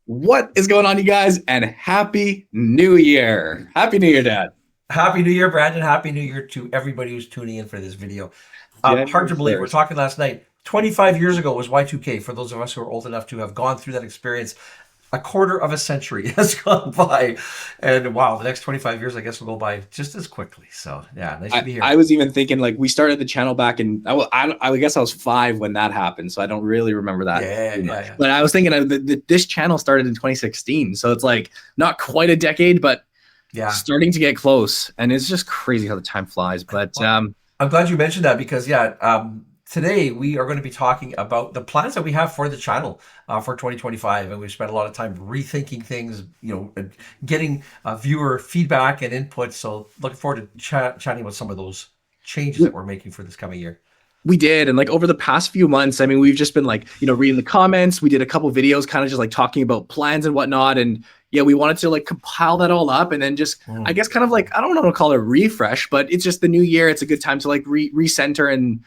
What is going on, you guys? And Happy New Year. Happy New Year, Dad. Happy New Year, Brandon. Happy New Year to everybody who's tuning in for this video. Hard January to believe. We're 1st. talking last night. 25 years ago was Y2K. For those of us who are old enough to have gone through that experience, a quarter of a century has gone by. And wow, the next 25 years, I guess, will go by just as quickly. So yeah, nice to be I here. was even thinking like we started the channel back in, I guess I was 5 when that happened. So I don't really remember that Yeah, too yeah, much. yeah. But I was thinking this channel started in 2016. So it's like not quite a decade, but Yeah. starting to get close. And it's just crazy how the time flies. But Well, I'm glad you mentioned that because today we are going to be talking about the plans that we have for the channel for 2025, and we've spent a lot of time rethinking things, and getting viewer feedback and input. So looking forward to chatting about some of those changes that we're making for this coming year. we did. And like over the past few months, I mean, we've just been like, reading the comments. We did a couple videos kind of just like talking about plans and whatnot. And yeah, we wanted to like compile that all up and then just, I Mm. guess, kind of like, I don't know how to call it a refresh, but it's just the new year. It's a good time to like recenter and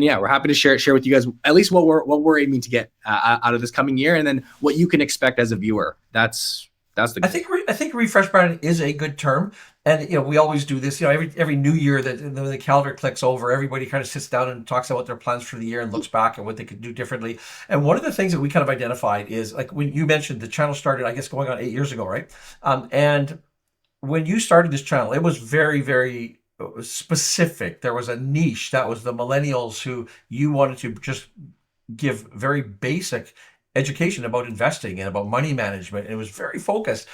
yeah, we're happy to share with you guys at least what we're aiming to get out of this coming year, and then what you can expect as a viewer. That's the I goal. think I think refresh brand is a good term, and we always do this. Every new year that when the calendar clicks over, everybody kind of sits down and talks about their plans for the year and looks back at what they could do differently. And one of the things that we kind of identified is like when you mentioned the channel started, I guess going on 8 years ago, right? And when you started this channel, it was very, very specific. There was a niche that was the millennials who you wanted to just give very basic education about investing and about money management. It was very focused,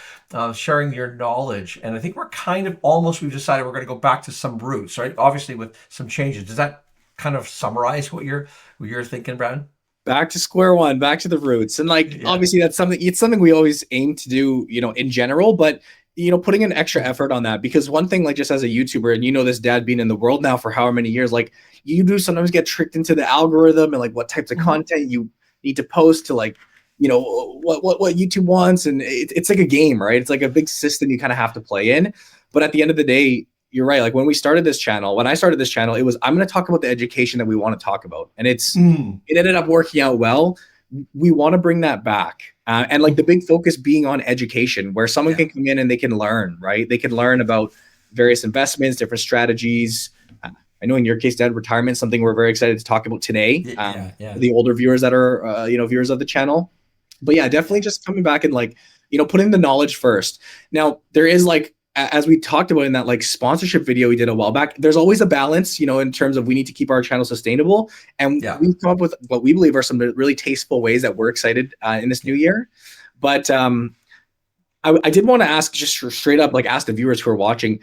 sharing your knowledge. And I think we're kind of almost, we've decided we're going to go back to some roots, right? Obviously with some changes. Does that kind of summarize what you're thinking, Brad? Back to square one, back to the roots. And like Yeah. obviously it's something we always aim to do, in general, but putting an extra effort on that, because one thing, like just as a YouTuber, and this, Dad, being in the world now for however many years, like you do sometimes get tricked into the algorithm and like what types of Mhm. content you need to post to like, what YouTube wants. And it's like a game, right? It's like a big system you kind of have to play in. But at the end of the day, you're right. Like when I started this channel, it was, I'm going to talk about the education that we want to talk about. And Mm. it ended up working out well. We want to bring that back. And like the Mhm. big focus being on education, where someone Yeah. can come in and they can learn, right? They can learn about various investments, different strategies. I know in your case, Dad, retirement, something we're very excited to talk about today. Yeah. For Yeah. the older viewers that are, viewers of the channel. But yeah, definitely just coming back and like, putting the knowledge first. Now, there is like, as we talked about in that like sponsorship video we did a while back, there's always a balance, in terms of we need to keep our channel sustainable. And Yeah. we've come up with what we believe are some really tasteful ways that we're excited in this new Yeah. year. But I did want to ask just straight up, like ask the viewers who are watching,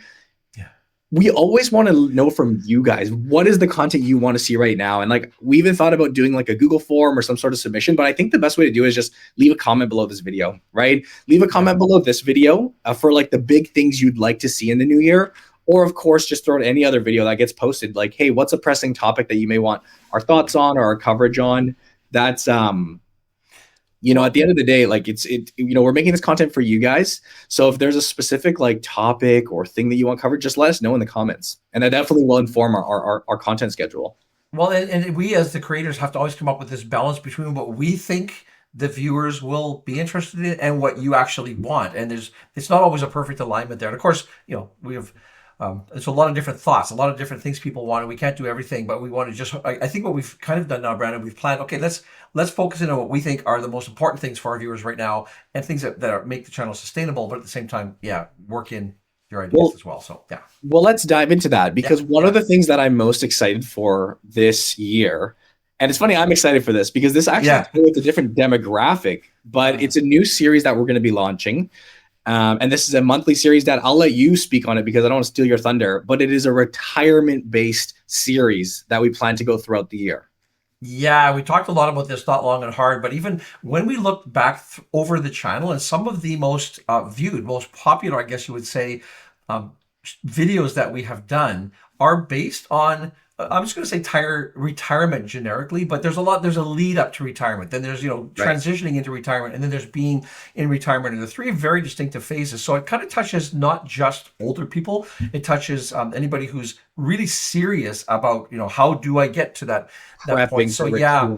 Yeah. we always want to know from you guys, what is the content you want to see right now? And like, we even thought about doing like a Google form or some sort of submission, but I think the best way to do it is just leave a comment below this video, right? Leave a Yeah. comment below this video for like the big things you'd like to see in the new year. Or of course, just throw out any other video that gets posted. Like, hey, what's a pressing topic that you may want our thoughts on or our coverage on? That's, at Well, the end of the day, like we're making this content for you guys. So if there's a specific like topic or thing that you want covered, just let us know in the comments, and that definitely will inform our content schedule. and we as the creators have to always come up with this balance between what we think the viewers will be interested in and what you actually want. And it's not always a perfect alignment there. And of course, we have there's a lot of different thoughts, a lot of different things people want, and we can't do everything. But we want to just, I think what we've kind of done now, Brandon, we've planned. Okay, let's focus in on what we think are the most important things for our viewers right now, and things that make the channel sustainable, but at the same time, yeah, work in your ideas Well, as well. So yeah, well, let's dive into that, yeah, because one of yeah, the things that I'm most excited for this year, and it's funny, I'm excited for this because this actually yeah. it's a different demographic, but Uh, it's a new series that we're going to be launching. And this is a monthly series that I'll let you speak on it because I don't want to steal your thunder, but it is a retirement based series that we plan to go throughout the year. Yeah, we talked a lot about this not long and hard, but even when we look back over the channel and some of the most viewed, most popular, I guess you would say, um, videos that we have done are based on, I'm just going to say retirement generically, but there's a lead up to retirement. Then there's, Right. transitioning into retirement, and then there's being in retirement. And the three very distinctive phases. So it kind of touches not just older people, it touches anybody who's really serious about, how do I get to that point. Prepping So for yeah, retire.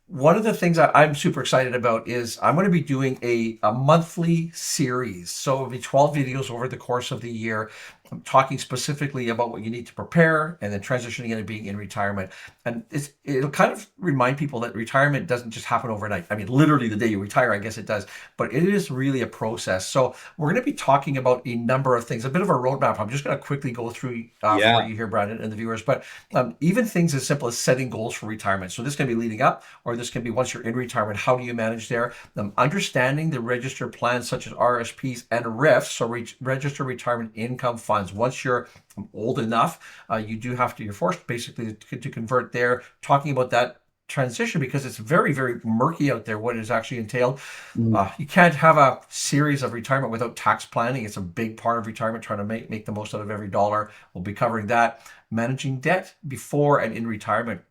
One of the things I'm super excited about is I'm going to be doing a monthly series. So it'll be 12 videos over the course of the year. I'm talking specifically about what you need to prepare and then transitioning into being in retirement. And it'll kind of remind people that retirement doesn't just happen overnight. I mean, literally the day you retire, I guess it does, but it is really a process. So we're going to be talking about a number of things, a bit of a roadmap. I'm just going to quickly go through for Yeah. you here, Brandon, and the viewers, but even things as simple as setting goals for retirement. So this can be leading up, or this can be once you're in retirement. How do you manage there? Understanding the registered plans such as RSPs and RIFs, so register retirement income funds. Once you're old enough, you're forced basically to convert there. Talking about that transition because it's very, very murky out there what is actually entailed. Mm. You can't have a series of retirement without tax planning. It's a big part of retirement, trying to make the most out of every dollar. We'll be covering that. Managing debt before and in retirement.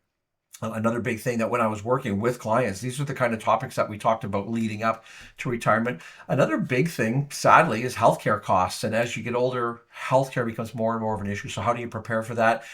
Another big thing that when I was working with clients, these are the kind of topics that we talked about leading up to retirement. Another big thing, sadly, is healthcare costs. And as you get older, healthcare becomes more and more of an issue. So how do you prepare for that?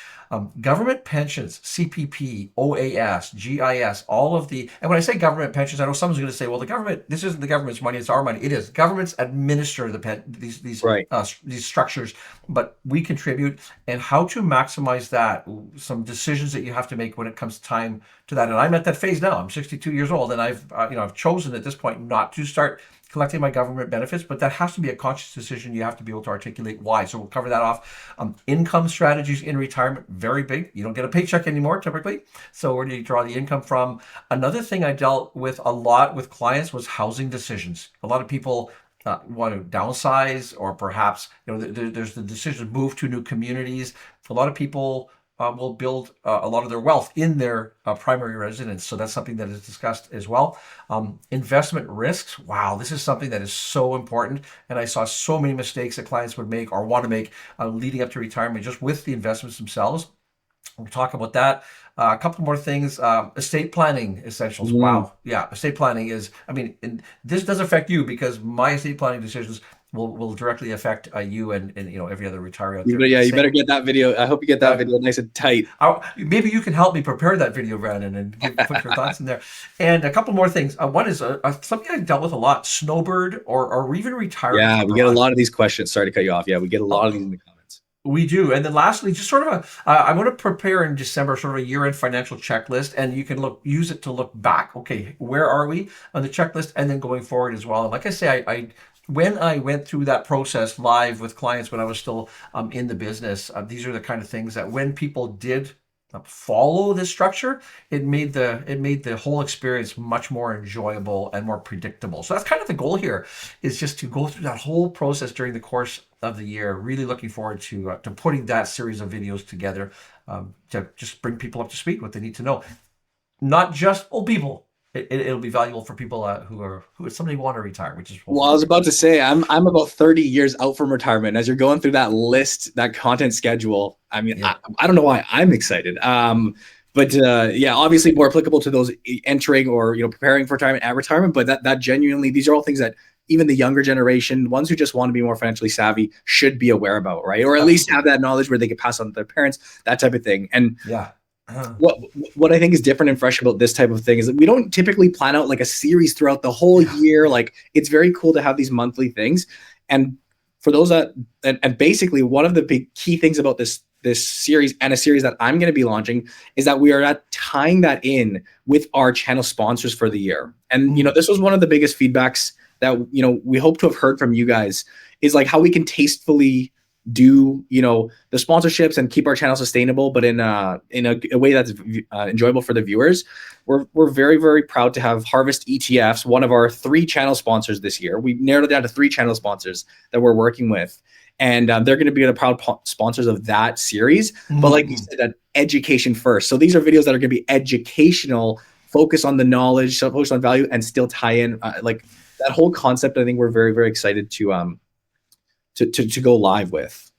Government pensions, CPP, OAS, GIS, all of the, and when I say government pensions, I know someone's going to say, well, the government, this isn't the government's money, it's our money. It is. Governments administer Right. these structures, but we contribute. And how to maximize that, some decisions that you have to make when it comes time to that. And I'm at that phase now. I'm 62 years old, and I've chosen at this point not to start collecting my government benefits, but that has to be a conscious decision. You have to be able to articulate why. So we'll cover that off. Income strategies in retirement, very big. You don't get a paycheck anymore typically. So where do you draw the income from? Another thing I dealt with a lot with clients was housing decisions. A lot of people want to downsize, or perhaps there's the decision to move to new communities. A lot of people will build a lot of their wealth in their primary residence. So that's something that is discussed as well. Investment risks. Wow, this is something that is so important. And I saw so many mistakes that clients would make or want to make leading up to retirement just with the investments themselves. We'll talk about that. A couple more things. Estate planning essentials. Mm. Wow. Yeah. Estate planning is, I mean, this does affect you because my estate planning decisions will directly affect you and every other retiree out there. You better get that video. I hope you get that video nice and tight. Maybe you can help me prepare that video, Brandon, and put your thoughts in there. And a couple more things. One is something I dealt with a lot: snowbird or even retirement. Yeah, we get a lot of these questions. Sorry to cut you off. Yeah, we get a lot of these in the comments. We do. And then lastly, just sort of I want to prepare in December sort of a year-end financial checklist, and you can use it to look back. Okay, where are we on the checklist, and then going forward as well. And like I say, when I went through that process live with clients when I was still in the business, these are the kind of things that when people did follow this structure, it made the whole experience much more enjoyable and more predictable. So that's kind of the goal here, is just to go through that whole process during the course of the year. Really looking forward to putting that series of videos together to just bring people up to speed what they need to know. Not just old people. It'll be valuable for people who someday want to retire, which is well, I was about to say I'm about 30 years out from retirement. As you're going through that list, that content schedule, I mean, yeah. I don't know why I'm excited. But yeah, obviously more applicable to those entering or preparing for retirement at retirement. But that genuinely, these are all things that even the younger generation, ones who just want to be more financially savvy, should be aware about, right? Or at least have that knowledge where they can pass on to their parents, that type of thing. And yeah. What I think is different and fresh about this type of thing is that we don't typically plan out like a series throughout the whole year. Like, it's very cool to have these monthly things. And for those that, and basically one of the big key things about this series, and a series that I'm going to be launching, is that we are tying that in with our channel sponsors for the year. And, this was one of the biggest feedbacks that, we hope to have heard from you guys, is like how we can tastefully do the sponsorships and keep our channel sustainable, but in a way that's enjoyable for the viewers. We're very, very proud to have Harvest ETFs, one of our 3 channel sponsors this year. We narrowed it down to 3 channel sponsors that we're working with, and they're going to be the proud sponsors of that series. But like you said, that education first. So these are videos that are going to be educational, focus on the knowledge, focus on value, and still tie in like that whole concept. I think we're very, very excited to go live with.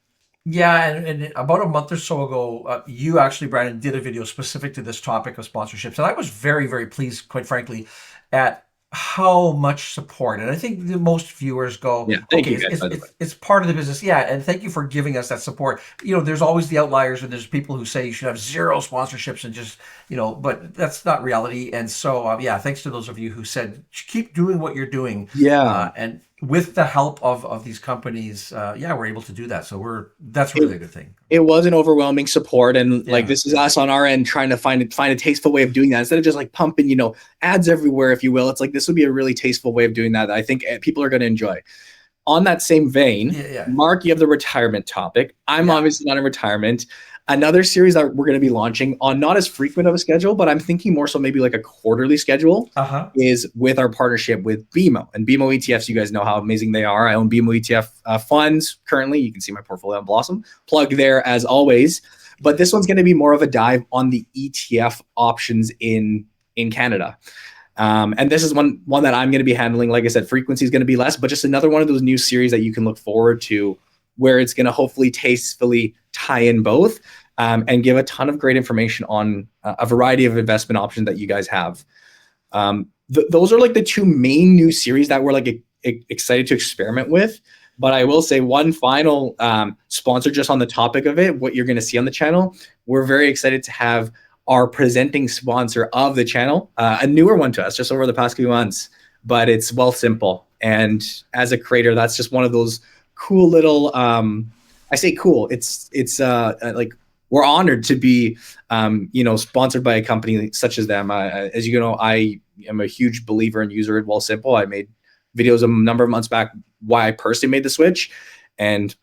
Yeah, and about a month or so ago, you actually, Brandon, did a video specific to this topic of sponsorships, and I was very, very pleased, quite frankly, at how much support. And I think the most viewers go, Yeah. Thank okay, you guys, by the way. it's part of the business. Yeah. And thank you for giving us that support. There's always the outliers, and there's people who say you should have zero sponsorships and just, but that's not reality. And so, yeah, thanks to those of you who said, keep doing what you're doing. Yeah. And with the help of these companies, yeah, we're able to do that. So that's It, really a good thing. it was an overwhelming support, and like Yeah. this is us on our end trying to find a tasteful way of doing that instead of just like pumping ads everywhere, if you will. It's like this would be a really tasteful way of doing that I think people are going to enjoy. On that same vein, Yeah. Yeah. Mark, you have the retirement topic. I'm Yeah. obviously not in retirement. Another series that we're going to be launching on not as frequent of a schedule, but I'm thinking more so maybe like a quarterly schedule, Uh-huh. is with our partnership with BMO. And BMO ETFs, you guys know how amazing they are. I own BMO ETF funds currently. You can see my portfolio on Blossom. Plug there as always. But this one's going to be more of a dive on the ETF options in Canada. And this is one that I'm going to be handling. Like I said, frequency is going to be less, but just another one of those new series that you can look forward to, where it's going to hopefully tastefully tie in both, and give a ton of great information on a variety of investment options that you guys have. Those are like the two main new series that we're like excited to experiment with. But I will say one final sponsor just on the topic of it, what you're going to see on the channel. We're very excited to have our presenting sponsor of the channel, a newer one to us just over the past few months, but it's Wealthsimple. And as a creator, that's just one of those cool little, I say cool, it's like we're honored to be, sponsored by a company such as them. As you know, I am a huge believer and user at Wealthsimple. I made videos a number of months back why I personally made the switch. And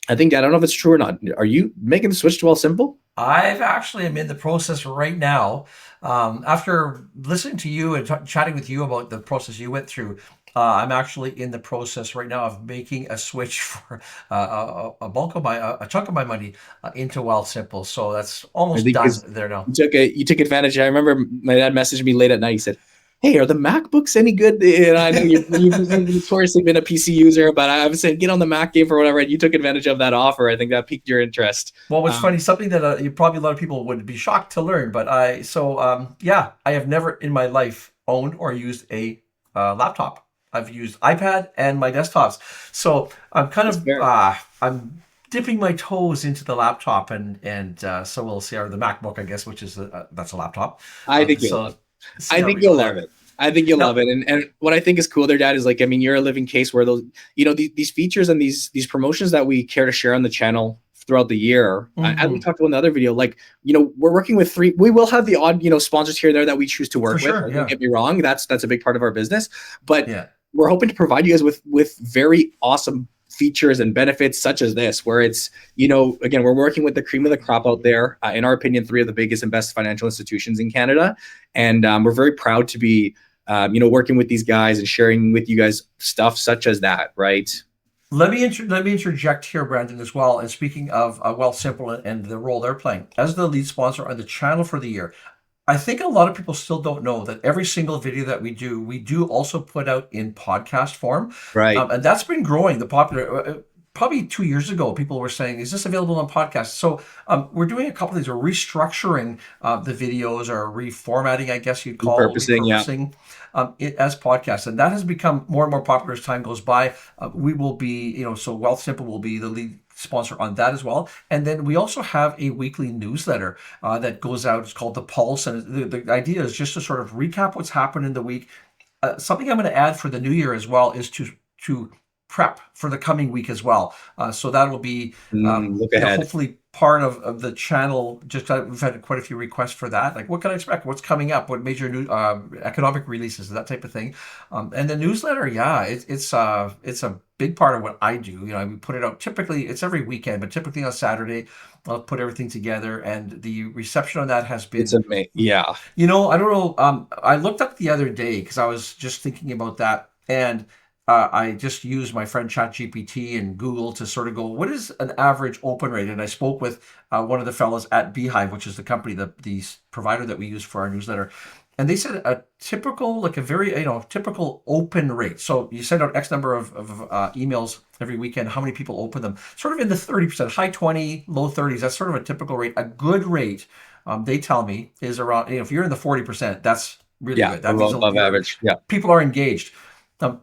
I think, I don't know if it's true or not. Are you making the switch to Wealthsimple? I've actually am in the process right now. After listening to you and chatting with you about the process you went through, I'm actually in the process right now of making a switch for a bulk of a chunk of my money into Wealthsimple. So that's I almost think done because there now. you took advantage. I remember my dad messaged me late at night. He said, "Hey, are the MacBooks any good?" And I know you've notoriously been a PC user, but I was saying get on the Mac game for whatever. And you took advantage of that offer. I think that piqued your interest. Well, what's funny, something that you probably a lot of people would be shocked to learn, but yeah, I have never in my life owned or used a laptop. I've used iPad and my desktops. So I'm kind That's of fair. I'm dipping my toes into the laptop, and so we'll see, or the MacBook, I guess, which is that's a laptop. I think you'll love So it. see I how think we go you'll love there. it. I think you'll love Now, it. And what I think is cool there, Dad, is like, I mean, you're a living case where those, these features and these promotions that we care to share on the channel throughout the year, as we mhm, talked about in the other video, like, we're working with we will have the odd, sponsors here and there that we choose to for work with. sure, Don't yeah, get me wrong. That's a big part of our business, but yeah. we're hoping to provide you guys with very awesome features and benefits such as this, where it's, again, we're working with the cream of the crop out there. In our opinion, three of the biggest and best financial institutions in Canada. And we're very proud to be, working with these guys and sharing with you guys stuff such as that, right? Let me interject here, Brandon, as well. And speaking of Wealthsimple and the role they're playing as the lead sponsor on the channel for the year, I think a lot of people still don't know that every single video that we do also put out in podcast form, Right. and that's been growing. The popular. Probably 2 years ago, people were saying, "Is this available on podcast?" So we're doing a couple of things. We're restructuring the videos, or reformatting, I guess you'd call Repurposing, yeah. repurposing it as podcasts, and that has become more and more popular as time goes by. We will be, so Wealthsimple will be the lead sponsor on that as well. And then we also have a weekly newsletter that goes out. It's called The Pulse. And the idea is just to sort of recap what's happened in the week. Something I'm going to add for the new year as well is to prep for the coming week as well. So that will be, Look ahead. hopefully part of the channel. Just we've had quite a few requests for that. Like, what can I expect? What's coming up? What major new economic releases? That type of thing. And the newsletter, yeah, it's a big part of what I do. We put it out. Typically, it's every weekend, but typically on Saturday, I'll put everything together, and the reception on that has It's been, amazing. Yeah. I don't know. I looked up the other day because I was just thinking about that, and I just used my friend ChatGPT and Google to sort of go, what is an average open rate? And I spoke with one of the fellows at Beehive, which is the company, the provider that we use for our newsletter. And they said a typical, like a very, typical open rate. So you send out X number of emails every weekend. How many people open them? Sort of in the 30%, high 20, low 30s. That's sort of a typical rate. A good rate, they tell me, is around, if you're in the 40%, that's Really Yeah, good. That means above average. Yeah, people are engaged.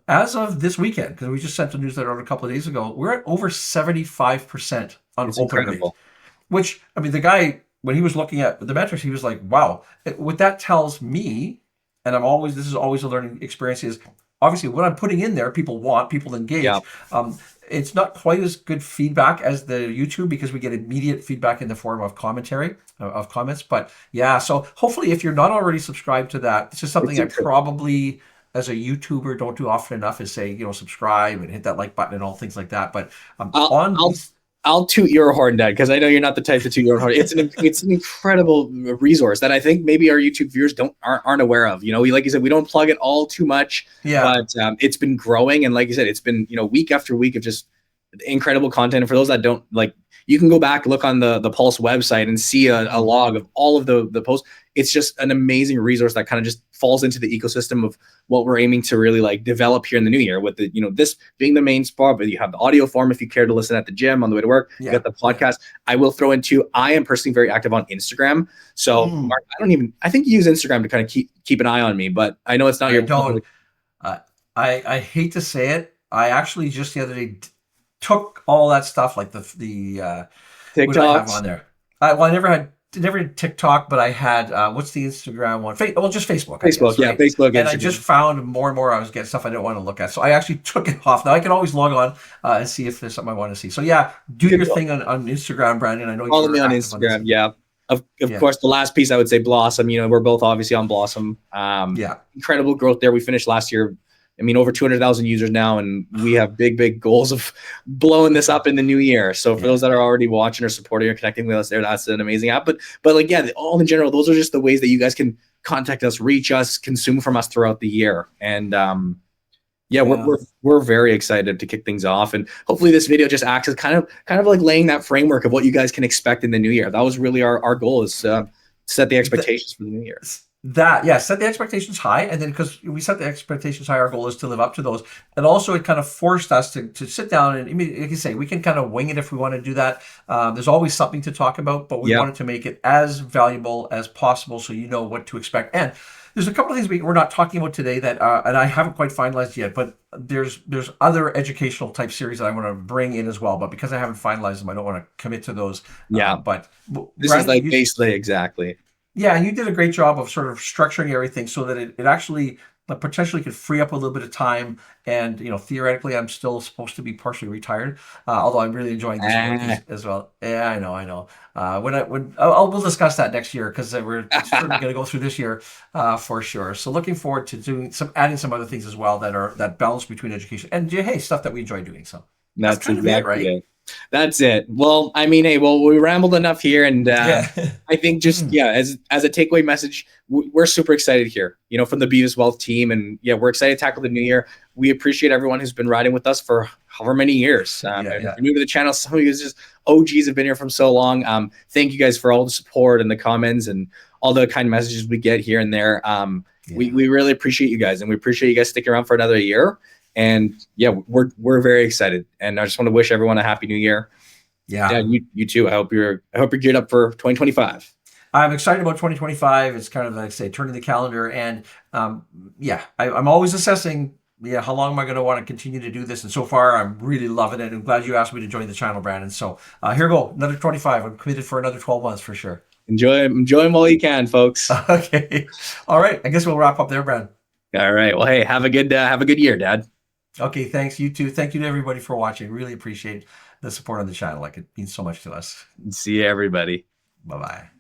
As of this weekend, because we just sent a newsletter out a couple of days ago, we're at over 75% on it's open rate, incredible. which, I mean, the guy, when he was looking at the metrics, he was like, wow. What that tells me, and this is always a learning experience, is obviously what I'm putting in there, people want, people Yeah. engage. It's not quite as good feedback as the YouTube because we get immediate feedback in the form of commentary, of comments. But yeah, so hopefully if you're not already subscribed to that, this is something It's I incredible. probably, as a YouTuber, don't do often enough, is say, subscribe and hit that like button and all things like that. But I'll on I'll these, I'll toot your horn, Dad, because I know you're not the type to toot your own horn. It's an incredible resource that I think maybe our YouTube viewers aren't aware of. Like you said, we don't plug it all too much, yeah, but it's been growing, and like you said, it's been week after week of just incredible content. And for those that don't like, you can go back, look on the Pulse website, and see a log of all of the posts. It's just an amazing resource that kind of just falls into the ecosystem of what we're aiming to really like develop here in the new year, with the this being the main spot. But you have the audio form if you care to listen at the gym on the way to work. You yeah, got the yeah. podcast. I will throw into, I am personally very active on Instagram. So Mm, Mark, I think you use Instagram to kind of keep an eye on me, but I know it's not I your don't. public. Uh, I hate to say it. I actually just the other day took all that stuff, like what did I have on TikToks. there? I never had TikTok, but I had what's the Instagram one? Well, just Facebook, I Facebook, guess, yeah, right? Facebook, And I just Instagram. found more and more I was getting stuff I didn't want to look at, so I actually took it off. Now I can always log on and see if there's something I want to see. So yeah, do Good. your thing on Instagram, Brandon. I know Follow me you're on active on this. Instagram. Yeah. Of Yeah, course, the last piece I would say Blossom. We're both obviously on Blossom. yeah, Incredible growth there. We finished last year. Over 200,000 users now, and we have big goals of blowing this up in the new year. So for yeah. those that are already watching or supporting or connecting with us there, that's an amazing app. But like, yeah, all in general, those are just the ways that you guys can contact us, reach us, consume from us throughout the year. And yeah, we're, Yeah. we're we're very excited to kick things off, and hopefully this video just acts as kind of like laying that framework of what you guys can expect in the new year. That was really our goal, is set the expectations for the new year. Set the expectations high, and then because we set the expectations high, our goal is to live up to those. And also it kind of forced us to sit down, and I mean, like you say, we can kind of wing it if we want to do that. There's always something to talk about, but we Yeah, wanted to make it as valuable as possible so you know what to expect. And there's a couple of things we're not talking about today that and I haven't quite finalized yet, but there's other educational type series that I want to bring in as well, but because I haven't finalized them, I don't want to commit to those. yeah. But This is Brandon, like basically exactly. yeah, and you did a great job of sort of structuring everything so that it actually potentially could free up a little bit of time. And theoretically, I'm still supposed to be partially retired, although I'm really enjoying this work as well. Yeah, I know. We'll discuss that next year because we're certainly going to go through this year for sure. So looking forward to adding some other things as well that balance between education and hey, stuff that we enjoy doing. So that's That's kind of it, exactly right? it. That's it. Well, hey, we rambled enough here, and Yeah. I think just yeah, as a takeaway message, we're super excited here. From the Beavis Wealth team, and yeah, we're excited to tackle the new year. We appreciate everyone who's been riding with us for however many years. Yeah, And if yeah, you're new to the channel, some of you just OGs have been here from so long. Thank you guys for all the support and the comments and all the kind messages we get here and there. yeah. We really appreciate you guys, and we appreciate you guys sticking around for another year. And yeah, we're very excited, and I just want to wish everyone a happy new year. Yeah. Yeah, you too. I hope you're geared up for 2025. I'm excited about 2025. It's kind of like I say, turning the calendar, and yeah, I'm always assessing. Yeah, how long am I going to want to continue to do this? And so far, I'm really loving it. I'm glad you asked me to join the channel, Brandon. So here we go, another 25. I'm committed for another 12 months for sure. Enjoy them while you can, folks. Okay, all right. I guess we'll wrap up there, Brandon. All right. Well, hey, have a good year, Dad. Okay, thanks. You too. Thank you to everybody for watching. Really appreciate the support on the channel. Like, it means so much to us. See you, everybody. Bye bye.